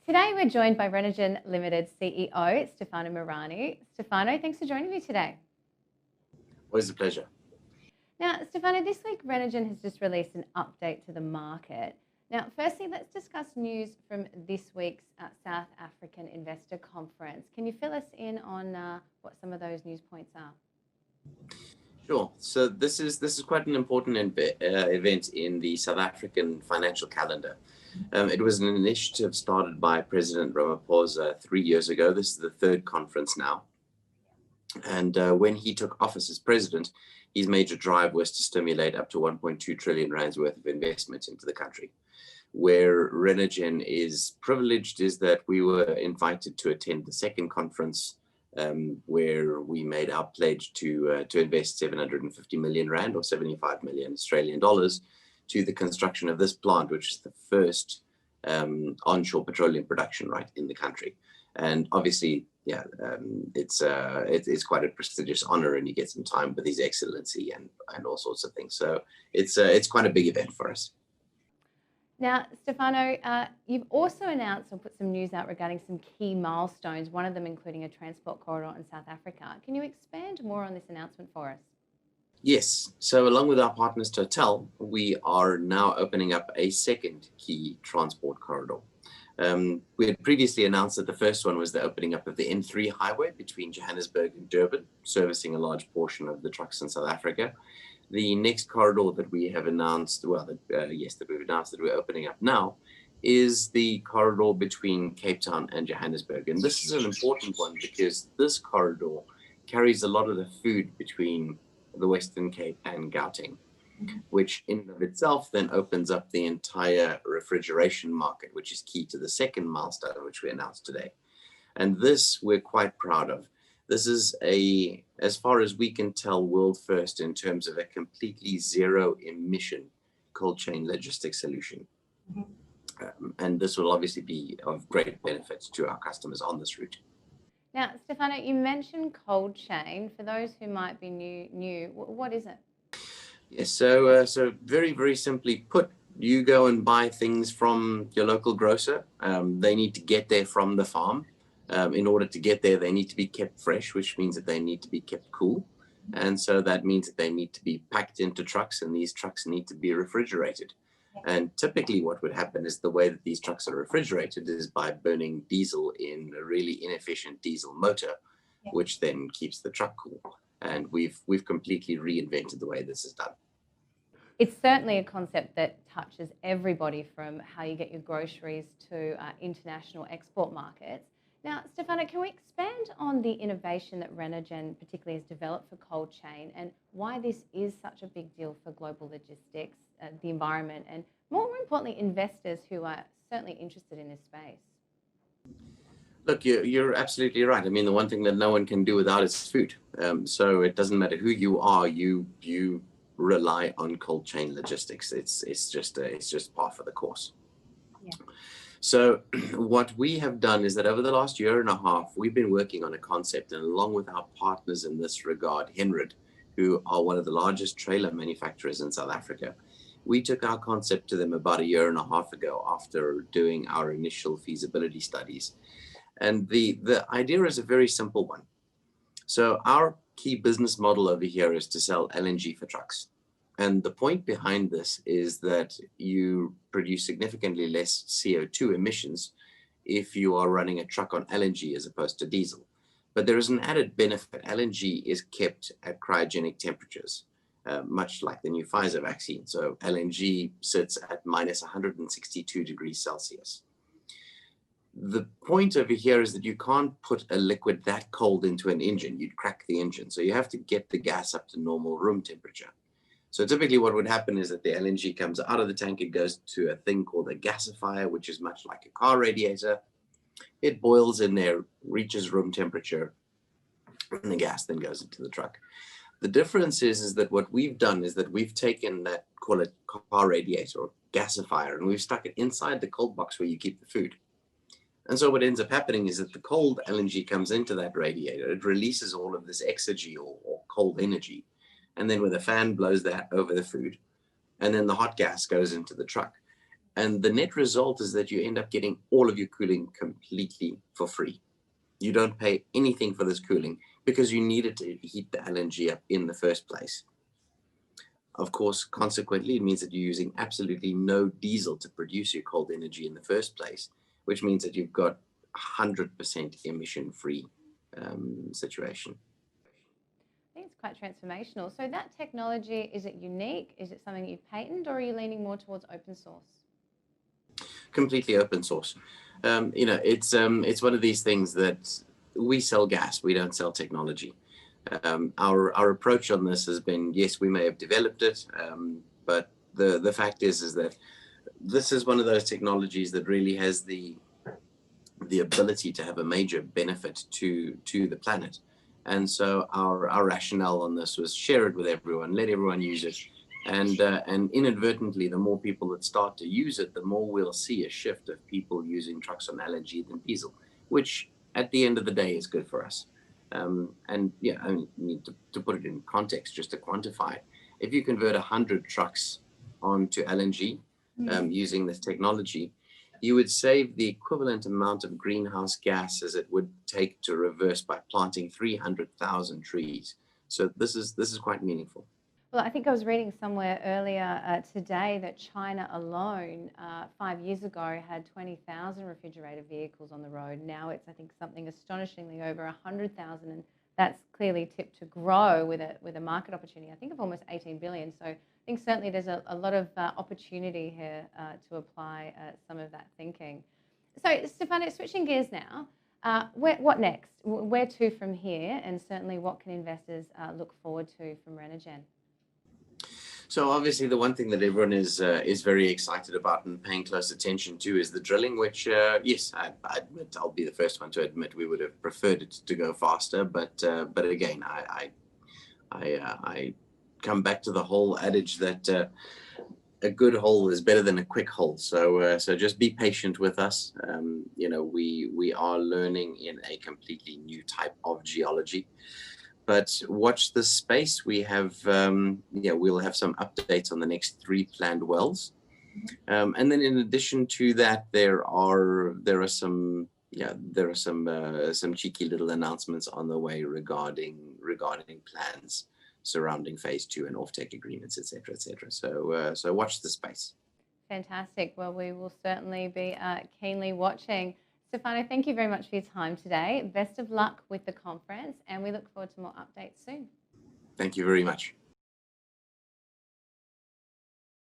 Today we're joined by Renergen Limited CEO, Stefano Marani. Stefano, thanks for joining me today. Always a pleasure. Now, Stefano, this week Renergen has just released an update to the market. Now, firstly, let's discuss news from this week's South African Investor Conference. Can you fill us in on what some of those news points are? Sure. So this is quite an important event in the South African financial calendar. It was an initiative started by President Ramaphosa 3 years ago. This is the third conference now. And when he took office as president, his major drive was to stimulate up to 1.2 trillion rands worth of investment into the country. Where Renergen is privileged is that we were invited to attend the second conference, where we made our pledge to invest 750 million rand or 75 million Australian dollars to the construction of this plant, which is the first onshore petroleum production right in the country. And obviously, it's quite a prestigious honor, and you get some time with His Excellency and all sorts of things. So it's quite a big event for us. Now, Stefano, you've also announced or put some news out regarding some key milestones, one of them including a transport corridor in South Africa. Can you expand more on this announcement for us? Yes. So along with our partners Total, we are now opening up a second key transport corridor. We had previously announced that the first one was the opening up of the N3 highway between Johannesburg and Durban, servicing a large portion of the trucks in South Africa. The next corridor that we have announced, that we've announced that we're opening up now, is the corridor between Cape Town and Johannesburg. And this is an important one because this corridor carries a lot of the food between the Western Cape and Gauteng, which in and of itself then opens up the entire refrigeration market, which is key to the second milestone, which we announced today. And this we're quite proud of. This is as far as we can tell, world first in terms of a completely zero emission cold chain logistics solution. And this will obviously be of great benefit to our customers on this route. Now, Stefano, you mentioned cold chain. For those who might be new, what is it? Yes, so very, very simply put, you go and buy things from your local grocer. They need to get there from the farm. In order to get there, they need to be kept fresh, which means that they need to be kept cool. And so that means that they need to be packed into trucks, and these trucks need to be refrigerated. And typically what would happen is the way that these trucks are refrigerated is by burning diesel in a really inefficient diesel motor, which then keeps the truck cool. And we've completely reinvented the way this is done. It's certainly a concept that touches everybody, from how you get your groceries to international export markets. Now, Stefano, can we expand on the innovation that Renergen particularly has developed for cold chain, and why this is such a big deal for global logistics, the environment, and more importantly, investors who are certainly interested in this space? Look, you're absolutely right. I mean, the one thing that no one can do without is food. So it doesn't matter who you are, you rely on cold chain logistics. It's just par for the course. Yeah. So what we have done is that over the last year and a half, we've been working on a concept, and along with our partners in this regard, Herald, who are one of the largest trailer manufacturers in South Africa, we took our concept to them about a year and a half ago after doing our initial feasibility studies. And the idea is a very simple one. So our key business model over here is to sell LNG for trucks. And the point behind this is that you produce significantly less CO2 emissions if you are running a truck on LNG as opposed to diesel. But there is an added benefit. LNG is kept at cryogenic temperatures, much like the new Pfizer vaccine. So LNG sits at minus 162 degrees Celsius. The point over here is that you can't put a liquid that cold into an engine. You'd crack the engine. So you have to get the gas up to normal room temperature. So typically what would happen is that the LNG comes out of the tank, it goes to a thing called a gasifier, which is much like a car radiator. It boils in there, reaches room temperature, and the gas then goes into the truck. The difference is that what we've done is that we've taken that, call it car radiator or gasifier, and we've stuck it inside the cold box where you keep the food. And so what ends up happening is that the cold LNG comes into that radiator, it releases all of this exergy or cold energy. And then with a fan blows that over the food, and then the hot gas goes into the truck. And the net result is that you end up getting all of your cooling completely for free. You don't pay anything for this cooling because you need it to heat the LNG up in the first place. Of course, consequently, it means that you're using absolutely no diesel to produce your cold energy in the first place, which means that you've got 100% emission-free situation. I think it's quite transformational. So that technology, is it unique? Is it something you've patented, or are you leaning more towards open source? Completely open source. It's one of these things that we sell gas, we don't sell technology. Our approach on this has been, yes, we may have developed it, but the fact is that this is one of those technologies that really has the ability to have a major benefit to the planet. And so our rationale on this was share it with everyone, let everyone use it. And inadvertently, the more people that start to use it, the more we'll see a shift of people using trucks on LNG than diesel, which at the end of the day is good for us. And yeah, I mean, to put it in context, just to quantify it, if you convert 100 trucks onto LNG using this technology, you would save the equivalent amount of greenhouse gas as it would take to reverse by planting 300,000 trees. So this is quite meaningful. Well, I think I was reading somewhere earlier today that China alone, 5 years ago, had 20,000 refrigerated vehicles on the road. Now it's, I think, something astonishingly over 100,000, and that's clearly tipped to grow with a market opportunity, I think, of almost 18 billion. So I think certainly there's a lot of opportunity here to apply some of that thinking. So, Stefano, switching gears now, what next? Where to from here? And certainly what can investors look forward to from Renergen? So obviously, the one thing that everyone is very excited about and paying close attention to is the drilling. Which, yes, I admit, I'll be the first one to admit we would have preferred it to go faster. But again, I come back to the whole adage that a good hole is better than a quick hole. So just be patient with us. We are learning in a completely new type of geology. But watch this space. We'll have some updates on the next 3 planned wells, and then in addition to that, there are some cheeky little announcements on the way regarding plans surrounding phase 2 and offtake agreements, etc., etc. So watch the space. Fantastic. Well, we will certainly be keenly watching. Stefano, thank you very much for your time today. Best of luck with the conference, and we look forward to more updates soon. Thank you very much.